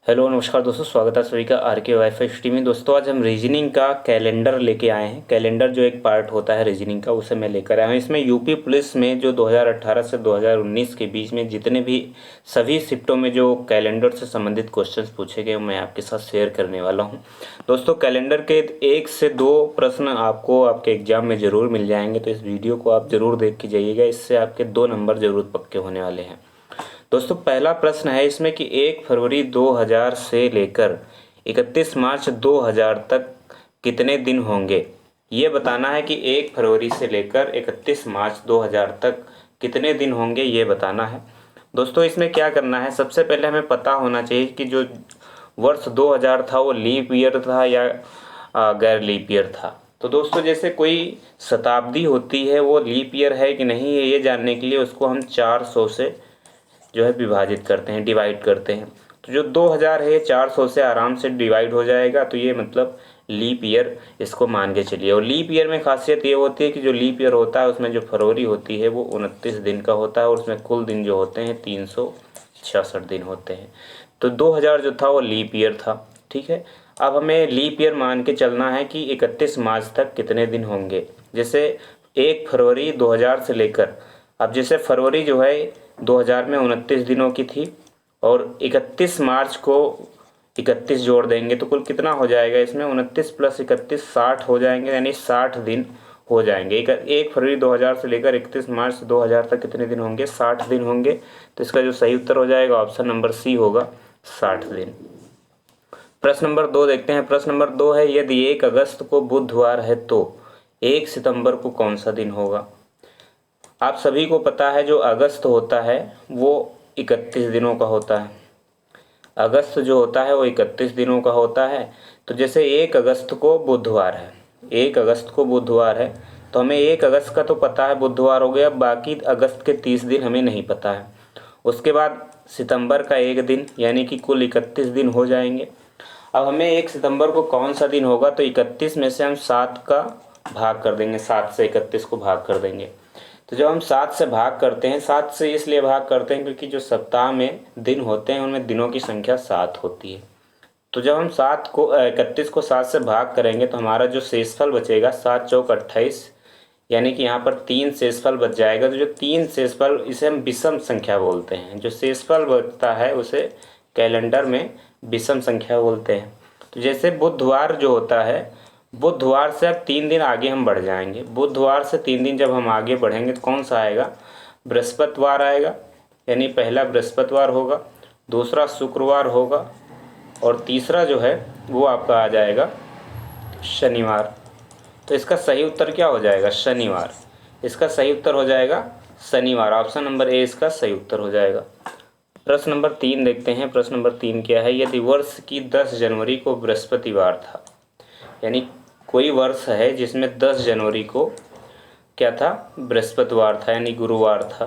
Hello नमस्कार दोस्तों, स्वागत है सभी का आर के वाईफाई स्ट्रीमिंग। दोस्तों आज हम रीजनिंग का कैलेंडर लेके आए हैं। कैलेंडर जो एक पार्ट होता है रीजनिंग का, उसे मैं लेकर आया हूँ। इसमें यूपी पुलिस में जो 2018 से 2019 के बीच में जितने भी सभी शिफ्टों में जो कैलेंडर से संबंधित क्वेश्चंस पूछे गए मैं आपके साथ शेयर करने वाला हूँ। दोस्तों कैलेंडर के 1 से 2 प्रश्न आपको आपके एग्जाम में ज़रूर मिल जाएंगे, तो इस वीडियो को आप ज़रूर देख के जाइएगा। इससे आपके 2 नंबर ज़रूर पक्के होने वाले हैं। दोस्तों पहला प्रश्न है इसमें कि 1 फरवरी 2000 से लेकर 31 मार्च 2000 तक कितने दिन होंगे। ये बताना है कि 1 फरवरी से लेकर 31 मार्च 2000 तक कितने दिन होंगे, ये बताना है। दोस्तों इसमें क्या करना है, सबसे पहले हमें पता होना चाहिए कि जो वर्ष 2000 था वो लीप ईयर था या गैर लीप ईयर था। तो दोस्तों जैसे कोई शताब्दी होती है वो लीप ईयर है कि नहीं है, ये जानने के लिए उसको हम 400 से जो है विभाजित करते हैं, डिवाइड करते हैं। तो जो 2000 है ये 400 से आराम से डिवाइड हो जाएगा, तो ये मतलब लीप ईयर इसको मान के चलिए। और लीप ईयर में खासियत ये होती है कि जो लीप ईयर होता है उसमें जो फरवरी होती है वो 29 दिन का होता है और उसमें कुल दिन जो होते हैं 366 दिन होते हैं। तो 2000 जो था वो लीप ईयर था। ठीक है, अब हमें लीप ईयर मान के चलना है कि 31 मार्च तक कितने दिन होंगे। जैसे 1 फरवरी 2000 से लेकर, अब जैसे फरवरी जो है 2000 में 29 दिनों की थी और 31 मार्च को 31 जोड़ देंगे तो कुल कितना हो जाएगा, इसमें 29 प्लस 31 60 हो जाएंगे, यानी 60 दिन हो जाएंगे। 1 फरवरी 2000 से लेकर 31 मार्च 2000 तक कितने दिन होंगे, 60 दिन होंगे। तो इसका जो सही उत्तर हो जाएगा ऑप्शन नंबर सी होगा, 60 दिन। प्रश्न नंबर 2 देखते हैं। प्रश्न नंबर 2 है, यदि 1 अगस्त को बुधवार है तो 1 सितंबर को कौन सा दिन होगा। आप सभी को पता है जो अगस्त होता है वो 31 दिनों का होता है। अगस्त जो होता है वो 31 दिनों का होता है। तो जैसे 1 अगस्त को बुधवार है, 1 अगस्त को बुधवार है तो हमें 1 अगस्त का तो पता है बुधवार हो गया, बाकी अगस्त के 30 दिन हमें नहीं पता है। उसके बाद सितंबर का 1 दिन, यानी कि कुल 31 दिन हो जाएंगे। अब हमें 1 सितंबर को कौन सा दिन होगा, तो 31 में से हम 7 का भाग कर देंगे, 7 से 31 को भाग कर देंगे। तो जब हम 7 से भाग करते हैं, 7 से इसलिए भाग करते हैं क्योंकि जो सप्ताह में दिन होते हैं उनमें दिनों की संख्या 7 होती है। तो जब हम 31 को 7 से भाग करेंगे तो हमारा जो शेषफल बचेगा 7 चौक 28, यानी कि यहाँ पर 3 शेषफल बच जाएगा। तो जो 3 शेषफल, इसे हम विषम संख्या बोलते हैं। जो शेषफल बचता है उसे कैलेंडर में विषम संख्या बोलते हैं। तो जैसे बुधवार जो होता है, बुधवार से अब 3 दिन आगे हम बढ़ जाएंगे। बुधवार से 3 दिन जब हम आगे बढ़ेंगे तो कौन सा आएगा, बृहस्पतिवार आएगा, यानी पहला बृहस्पतिवार होगा, दूसरा शुक्रवार होगा और तीसरा जो है वो आपका आ जाएगा शनिवार। तो इसका सही उत्तर क्या हो जाएगा, शनिवार। इसका सही उत्तर हो जाएगा शनिवार। ऑप्शन नंबर ए इसका सही उत्तर हो जाएगा। प्रश्न नंबर 3 देखते हैं। प्रश्न नंबर 3 क्या है, यदि वर्ष की 10 जनवरी को बृहस्पतिवार था, यानी कोई वर्ष है जिसमें 10 जनवरी को क्या था, बृहस्पतिवार था, यानी गुरुवार था।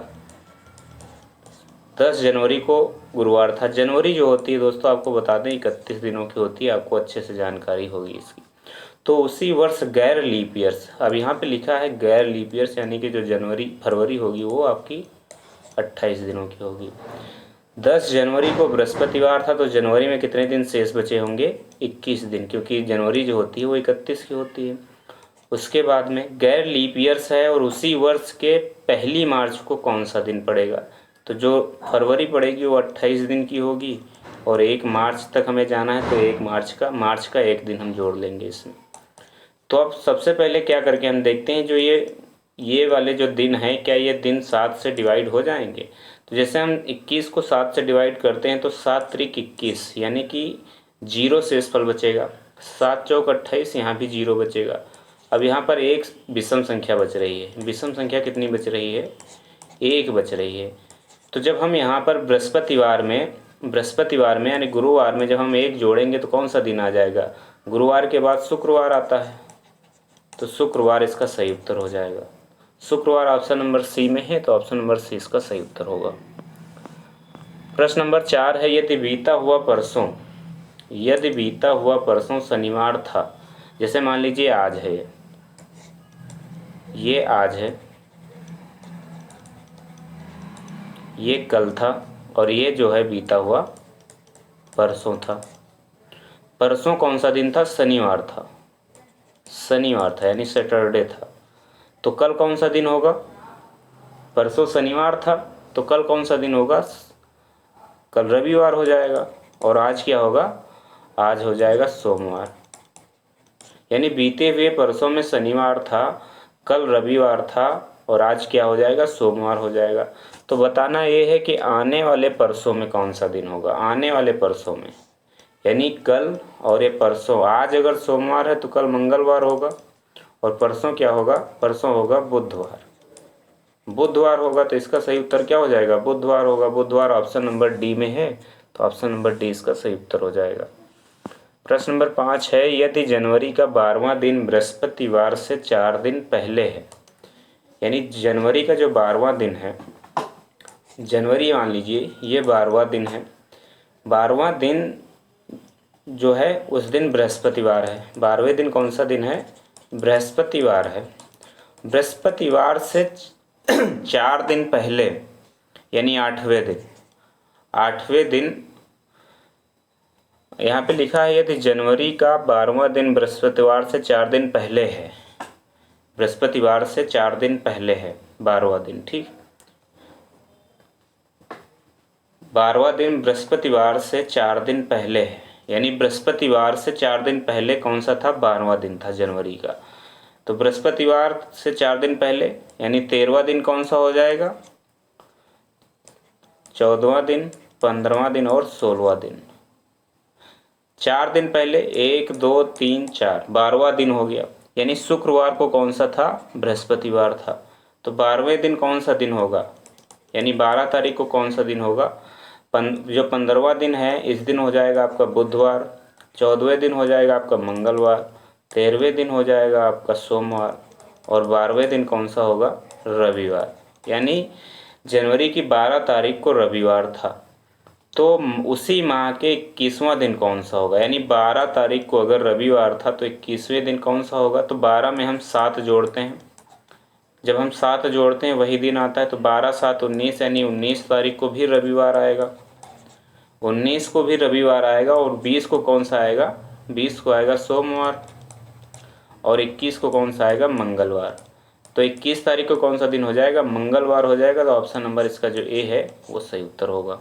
10 जनवरी को गुरुवार था। जनवरी जो होती है दोस्तों आपको बता दें 31 दिनों की होती है, आपको अच्छे से जानकारी होगी इसकी। तो उसी वर्ष गैर लीप ईयर्स, अब यहाँ पे लिखा है गैर लीप ईयर्स, यानी कि जो जनवरी फरवरी होगी वो आपकी 28 दिनों की होगी। 10 जनवरी को बृहस्पतिवार था तो जनवरी में कितने दिन शेष बचे होंगे, 21 दिन, क्योंकि जनवरी जो होती है वो 31 की होती है। उसके बाद में गैर लीप ईयर्स है और उसी वर्ष के पहली मार्च को कौन सा दिन पड़ेगा। तो जो फरवरी पड़ेगी वो 28 दिन की होगी और 1 मार्च तक हमें जाना है, तो 1 मार्च का 1 दिन हम जोड़ लेंगे इसमें। तो अब सबसे पहले क्या करके हम देखते हैं, जो ये वाले जो दिन हैं, क्या ये दिन 7 से डिवाइड हो जाएंगे। तो जैसे हम 21 को 7 से डिवाइड करते हैं तो 7 त्रिक 21, यानी कि 0 शेषफल बचेगा। 7 चौक 28, यहाँ भी 0 बचेगा। अब यहाँ पर एक विषम संख्या बच रही है। विषम संख्या कितनी बच रही है, 1 बच रही है। तो जब हम यहाँ पर बृहस्पतिवार में यानी गुरुवार में जब हम 1 जोड़ेंगे तो कौन सा दिन आ जाएगा, गुरुवार के बाद शुक्रवार आता है, तो शुक्रवार इसका सही उत्तर हो जाएगा। शुक्रवार ऑप्शन नंबर सी में है, तो ऑप्शन नंबर सी इसका सही उत्तर होगा। प्रश्न नंबर 4 है, यदि बीता हुआ परसों शनिवार था, जैसे मान लीजिए आज है, ये आज है, ये कल था और ये जो है बीता हुआ परसों था। परसों कौन सा दिन था? शनिवार था। शनिवार था यानी सैटरडे था। तो कल कौन सा दिन होगा? परसों शनिवार था तो कल कौन सा दिन होगा? कल रविवार हो जाएगा। और आज क्या होगा? आज हो जाएगा सोमवार। यानी बीते हुए परसों में शनिवार था, कल रविवार था और आज क्या हो जाएगा? सोमवार हो जाएगा। तो बताना ये है कि आने वाले परसों में कौन सा दिन होगा? आने वाले परसों में यानी कल और ये परसों। आज अगर सोमवार है तो कल मंगलवार होगा और परसों क्या होगा? परसों होगा बुधवार। बुधवार होगा तो इसका सही उत्तर क्या हो जाएगा? बुधवार होगा। बुधवार ऑप्शन नंबर डी में है तो ऑप्शन नंबर डी इसका सही उत्तर हो जाएगा। प्रश्न नंबर 5 है, यदि जनवरी का 12वां दिन बृहस्पतिवार से 4 दिन पहले है, यानी जनवरी का जो 12वां दिन है, जनवरी मान लीजिए ये 12वां दिन है, 12वां दिन जो है उस दिन बृहस्पतिवार है। 12वें दिन कौन सा दिन है? बृहस्पतिवार है। बृहस्पतिवार से 4 दिन पहले यानी 8वें दिन, 8वें दिन यहाँ पे लिखा है यदि जनवरी का 12वां दिन बृहस्पतिवार से 4 दिन पहले है, बृहस्पतिवार से 4 दिन पहले है 12वां दिन, ठीक। 12वां दिन बृहस्पतिवार से 4 दिन पहले है, यानी बृहस्पतिवार से 4 दिन पहले कौन सा था? 12वां दिन था जनवरी का। तो बृहस्पतिवार से 4 दिन पहले यानी 13वां दिन कौन सा हो जाएगा? 14वां दिन, 15वां दिन और 16वां दिन। 4 दिन पहले 1 2 3 4, 12वां दिन हो गया। यानी शुक्रवार को कौन सा था? बृहस्पतिवार था। तो 12वें दिन कौन सा दिन होगा? यानी 12 तारीख को कौन सा दिन होगा? जो 15वां दिन है इस दिन हो जाएगा आपका बुधवार, 14वें दिन हो जाएगा आपका मंगलवार, 13वें दिन हो जाएगा आपका सोमवार और 12वें दिन कौन सा होगा? रविवार। यानी जनवरी की 12 तारीख को रविवार था। तो उसी माह के 21वां दिन कौन सा होगा? यानी 12 तारीख को अगर रविवार था तो 21वें दिन कौन सा होगा? तो 12 में हम 7 जोड़ते हैं, जब हम 7 जोड़ते हैं वही दिन आता है। तो 12 7 19 यानी 19 तारीख को भी रविवार आएगा, 19 को भी रविवार आएगा और 20 को कौन सा आएगा? 20 को आएगा सोमवार और 21 को कौन सा आएगा? मंगलवार। तो 21 तारीख को कौन सा दिन हो जाएगा? मंगलवार हो जाएगा। तो ऑप्शन नंबर इसका जो ए है वो सही उत्तर होगा।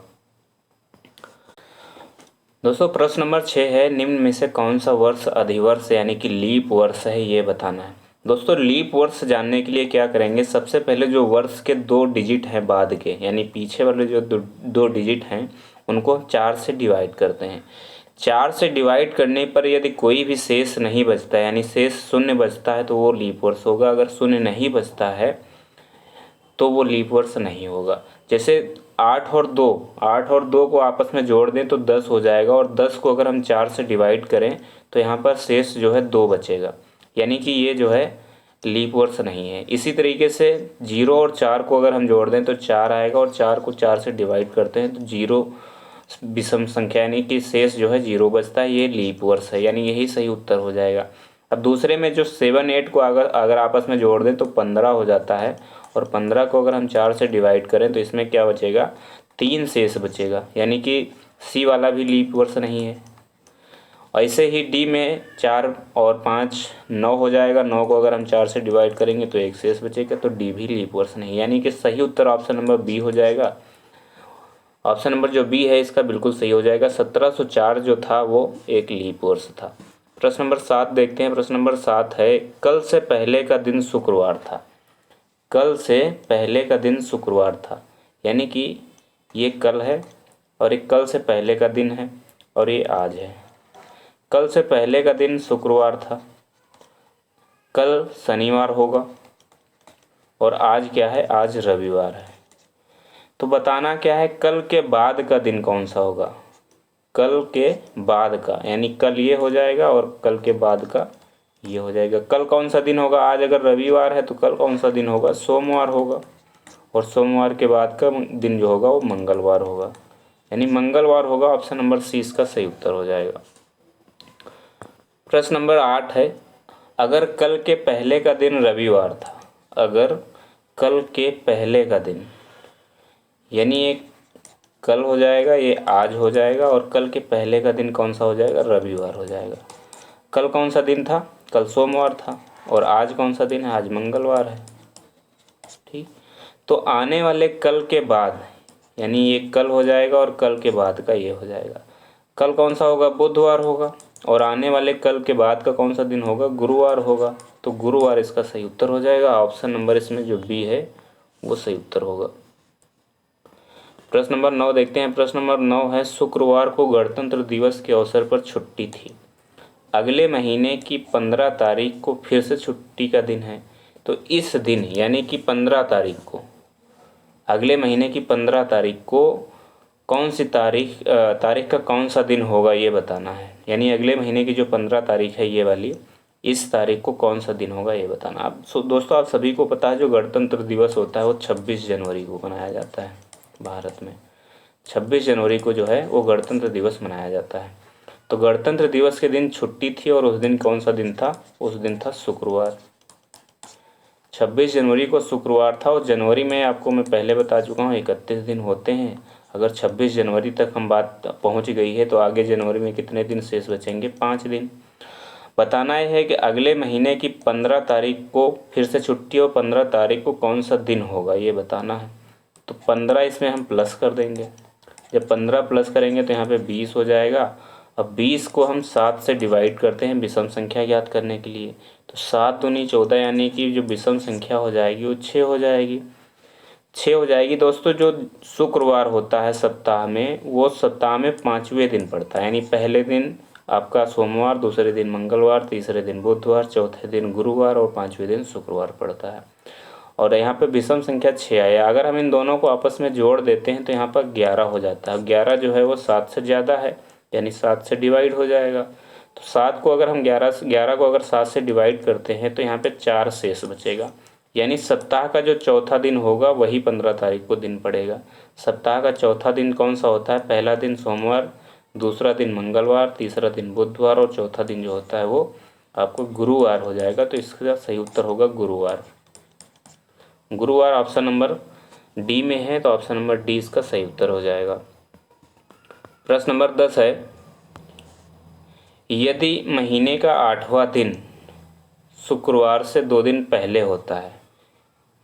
दोस्तों प्रश्न नंबर 6 है, निम्न में से कौन सा वर्ष अधिवर्ष यानी कि लीप वर्ष है, ये बताना है। दोस्तों लीप वर्ष जानने के लिए क्या करेंगे? सबसे पहले जो वर्ष के 2 डिजिट हैं बाद के, यानी पीछे वाले जो दो डिजिट हैं उनको 4 से डिवाइड करते हैं। 4 से डिवाइड करने पर यदि कोई भी शेष नहीं बचता है, यानी शेष शून्य बचता है तो वो लीप वर्ष होगा। अगर शून्य नहीं बचता है तो वो लीप वर्ष नहीं होगा। जैसे 8 और 2 को आपस में जोड़ दें तो 10 हो जाएगा और 10 को अगर हम 4 से डिवाइड करें तो यहाँ पर शेष जो है 2 बचेगा, यानी कि ये जो है लीप वर्ष नहीं है। इसी तरीके से 0 और 4 को अगर हम जोड़ दें तो 4 आएगा और 4 को 4 से डिवाइड करते हैं तो 0 विषम संख्या यानी कि शेष जो है 0 बचता है, ये लीप वर्ष है, यानी यही सही उत्तर हो जाएगा। अब दूसरे में जो 7 8 को अगर आपस में जोड़ दें तो 15 हो जाता है और 15 को अगर हम 4 से डिवाइड करें तो इसमें क्या बचेगा? 3 शेष बचेगा, यानी कि सी वाला भी लीप वर्ष नहीं है। ऐसे ही डी में 4 और 5 9 हो जाएगा, 9 को अगर हम 4 से डिवाइड करेंगे तो 1 शेष बचेगा, तो डी भी लीप वर्ष नहीं, यानी कि सही उत्तर ऑप्शन नंबर बी हो जाएगा। ऑप्शन नंबर जो बी है इसका बिल्कुल सही हो जाएगा। 1704 जो था वो एक लीप वर्ष था। प्रश्न नंबर 7 देखते हैं। प्रश्न नंबर 7 है, कल से पहले का दिन शुक्रवार था। कल से पहले का दिन शुक्रवार था, यानी कि ये कल है और एक कल से पहले का दिन है और ये आज है। कल से पहले का दिन शुक्रवार था, कल शनिवार होगा और आज क्या है? आज रविवार है। तो बताना क्या है? कल के बाद का दिन कौन सा होगा? कल के बाद का, यानी कल ये हो जाएगा और कल के बाद का ये हो जाएगा। कल कौन सा दिन होगा? आज अगर रविवार है तो कल कौन सा दिन होगा? सोमवार होगा और सोमवार के बाद का दिन जो होगा वो मंगलवार होगा, यानी मंगलवार होगा। ऑप्शन नंबर सी इसका सही उत्तर हो जाएगा। प्रश्न नंबर 8 है, अगर कल के पहले का दिन रविवार था, अगर कल के पहले का दिन यानी एक कल हो जाएगा, ये आज हो जाएगा, और कल के पहले का दिन कौन सा हो जाएगा, रविवार हो जाएगा। कल कौन सा दिन था, कल सोमवार था, और आज कौन सा दिन है, आज मंगलवार है। ठीक, तो आने वाले कल के बाद, यानी ये कल हो जाएगा और कल के बाद का ये हो जाएगा। कल कौन सा होगा, बुधवार होगा, और आने वाले कल के बाद का कौन सा दिन होगा, गुरुवार होगा। तो गुरुवार इसका सही उत्तर हो जाएगा। ऑप्शन नंबर इसमें जो बी है वो सही उत्तर होगा। प्रश्न नंबर 9 देखते हैं। प्रश्न नंबर 9 है, शुक्रवार को गणतंत्र दिवस के अवसर पर छुट्टी थी। अगले महीने की 15 तारीख को फिर से छुट्टी का दिन है। तो इस दिन यानी कि 15 तारीख को, अगले महीने की 15 तारीख को कौन सी तारीख का कौन सा दिन होगा ये बताना है। यानी अगले महीने की जो 15 तारीख है ये वाली, इस तारीख को कौन सा दिन होगा ये बताना। अब दोस्तों आप सभी को पता है जो गणतंत्र दिवस होता है वो 26 जनवरी को मनाया जाता है भारत में। 26 जनवरी को जो है वो गणतंत्र दिवस मनाया जाता है। तो गणतंत्र दिवस के दिन छुट्टी थी और उस दिन कौन सा दिन था, उस दिन था शुक्रवार। 26 जनवरी को शुक्रवार था, और जनवरी में आपको मैं पहले बता चुका हूँ 31 दिन होते हैं। अगर 26 जनवरी तक हम बात पहुँच गई है तो आगे जनवरी में कितने दिन शेष बचेंगे, 5 दिन। बताना है कि अगले महीने की 15 तारीख को फिर से छुट्टी और 15 तारीख को कौन सा दिन होगा ये बताना है। तो 15 इसमें हम प्लस कर देंगे। जब 15 प्लस करेंगे तो यहाँ पे 20 हो जाएगा। अब 20 को हम 7 से डिवाइड करते हैं विषम संख्या ज्ञात करने के लिए। तो 7 दूनी 14, यानी कि जो विषम संख्या हो जाएगी वो 6 हो जाएगी। 6 हो जाएगी। दोस्तों जो शुक्रवार होता है सप्ताह में, वो सप्ताह में 5वें दिन पड़ता है। यानी पहले दिन आपका सोमवार, दूसरे दिन मंगलवार, तीसरे दिन बुधवार, चौथे दिन गुरुवार और 5वें दिन शुक्रवार पड़ता है। और यहाँ पे विषम संख्या 6 आया। अगर हम इन दोनों को आपस में जोड़ देते हैं तो यहाँ पर 11 हो जाता है। 11 जो है वो 7 से ज़्यादा है, यानी 7 से डिवाइड हो जाएगा। तो 7 को अगर हम 11 को अगर 7 से डिवाइड करते हैं तो यहाँ पे 4 शेष बचेगा। यानी सप्ताह का जो चौथा दिन होगा वही 15 तारीख को दिन पड़ेगा। सप्ताह का चौथा दिन कौन सा होता है, पहला दिन सोमवार, दूसरा दिन मंगलवार, तीसरा दिन बुधवार और चौथा दिन जो होता है वो आपको गुरुवार हो जाएगा। तो इसका सही उत्तर होगा गुरुवार। गुरुवार ऑप्शन नंबर डी में है, तो ऑप्शन नंबर डी इसका सही उत्तर हो जाएगा। प्रश्न नंबर 10 है, यदि महीने का 8वां दिन शुक्रवार से 2 दिन पहले होता है,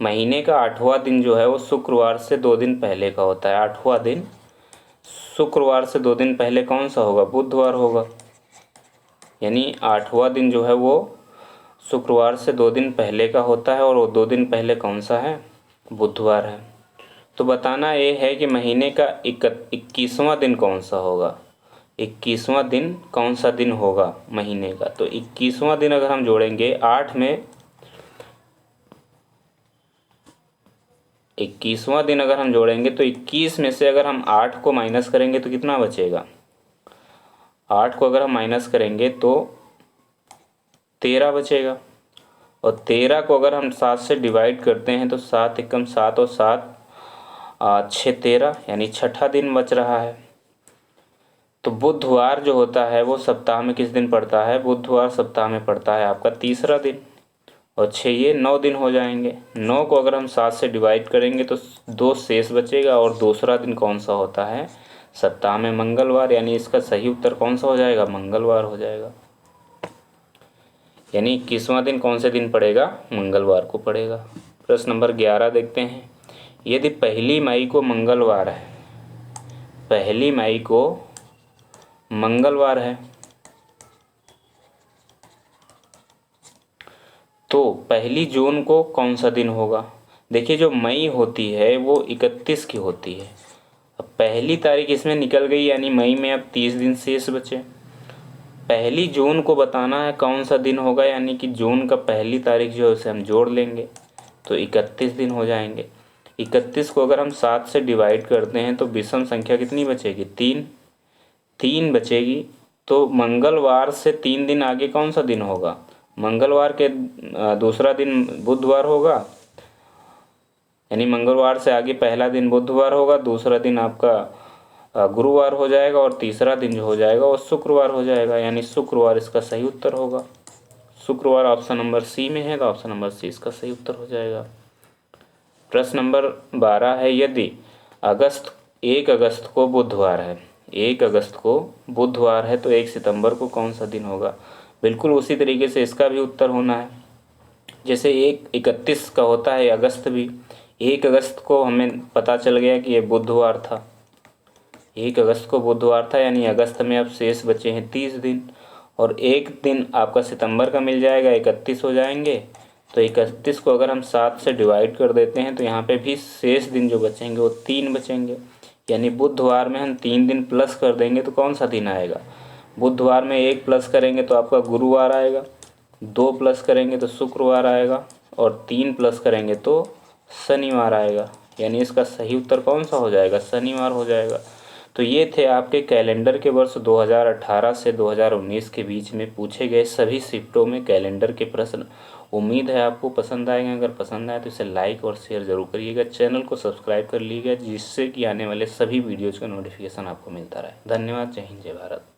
महीने का 8वां दिन जो है वो शुक्रवार से 2 दिन पहले का होता है। 8वां दिन शुक्रवार से 2 दिन पहले कौन सा होगा, बुधवार होगा। यानी 8वां दिन जो है वो शुक्रवार से 2 दिन पहले का होता है, और वो 2 दिन पहले कौन सा है, बुधवार है। तो बताना ये है कि महीने का 21वां दिन कौन सा होगा। 21वां दिन कौन सा दिन होगा महीने का। तो 21वां दिन अगर हम जोड़ेंगे 8 में, 21वां दिन अगर हम जोड़ेंगे तो 21 में से अगर हम 8 को माइनस करेंगे तो कितना बचेगा। 8 को अगर हम माइनस करेंगे तो 13 बचेगा, और 13 को अगर हम 7 से डिवाइड करते हैं तो 7 एकम 7 और 7 6 13, यानी छठा दिन बच रहा है। तो बुधवार जो होता है वो सप्ताह में किस दिन पड़ता है, बुधवार सप्ताह में पड़ता है आपका तीसरा दिन, और 6 ये 9 दिन हो जाएंगे। 9 को अगर हम 7 से डिवाइड करेंगे तो 2 शेष बचेगा, और दूसरा दिन कौन सा होता है सप्ताह में, मंगलवार। यानी इसका सही उत्तर कौन सा हो जाएगा, मंगलवार हो जाएगा। यानी 21वां दिन कौन से दिन पड़ेगा, मंगलवार को पड़ेगा। प्रश्न नंबर 11 देखते हैं, यदि 1 मई को मंगलवार है, 1 मई को मंगलवार है, तो 1 जून को कौन सा दिन होगा। देखिए जो मई होती है वो 31 की होती है। अब 1 तारीख इसमें निकल गई, यानी मई में अब 30 दिन शेष बचे। 1 जून को बताना है कौन सा दिन होगा, यानी कि जून का 1 तारीख जो है उसे हम जोड़ लेंगे तो 31 दिन हो जाएंगे। 31 को अगर हम 7 से डिवाइड करते हैं तो विषम संख्या कितनी बचेगी, 3 बचेगी। तो मंगलवार से 3 दिन आगे कौन सा दिन होगा, मंगलवार के दूसरा दिन बुधवार होगा। यानी मंगलवार से आगे पहला दिन बुधवार होगा, दूसरा दिन आपका गुरुवार हो जाएगा, और तीसरा दिन जो हो जाएगा वो शुक्रवार हो जाएगा। यानी शुक्रवार इसका सही उत्तर होगा। शुक्रवार ऑप्शन नंबर सी में है, तो ऑप्शन नंबर सी इसका सही उत्तर हो जाएगा। प्रश्न नंबर 12 है, यदि अगस्त 1 अगस्त को बुधवार है, 1 अगस्त को बुधवार है, तो 1 सितंबर को कौन सा दिन होगा। बिल्कुल उसी तरीके से इसका भी उत्तर होना है। जैसे 1/31 का होता है अगस्त भी, 1 अगस्त को हमें पता चल गया कि ये बुधवार था, 1 अगस्त को बुधवार था, यानी अगस्त में अब शेष बचे हैं 30 दिन, और एक दिन आपका सितंबर का मिल जाएगा, 31 हो जाएंगे। तो 31 को अगर हम 7 से डिवाइड कर देते हैं तो यहाँ पे भी शेष दिन जो बचेंगे वो 3 बचेंगे, यानी बुधवार में हम 3 दिन प्लस कर देंगे तो कौन सा दिन आएगा। बुधवार में 1 प्लस करेंगे तो आपका गुरुवार आएगा, 2 प्लस करेंगे तो शुक्रवार आएगा, और 3 प्लस करेंगे तो शनिवार आएगा। यानी इसका सही उत्तर कौन सा हो जाएगा, शनिवार हो जाएगा। तो ये थे आपके कैलेंडर के वर्ष 2018 से 2019 के बीच में पूछे गए सभी शिफ्टों में कैलेंडर के प्रश्न। उम्मीद है आपको पसंद आएंगे। अगर पसंद आए तो इसे लाइक और शेयर ज़रूर करिएगा। चैनल को सब्सक्राइब कर लीजिएगा, जिससे कि आने वाले सभी वीडियोज़ का नोटिफिकेशन आपको मिलता रहे। धन्यवाद। जय हिंद, जय भारत।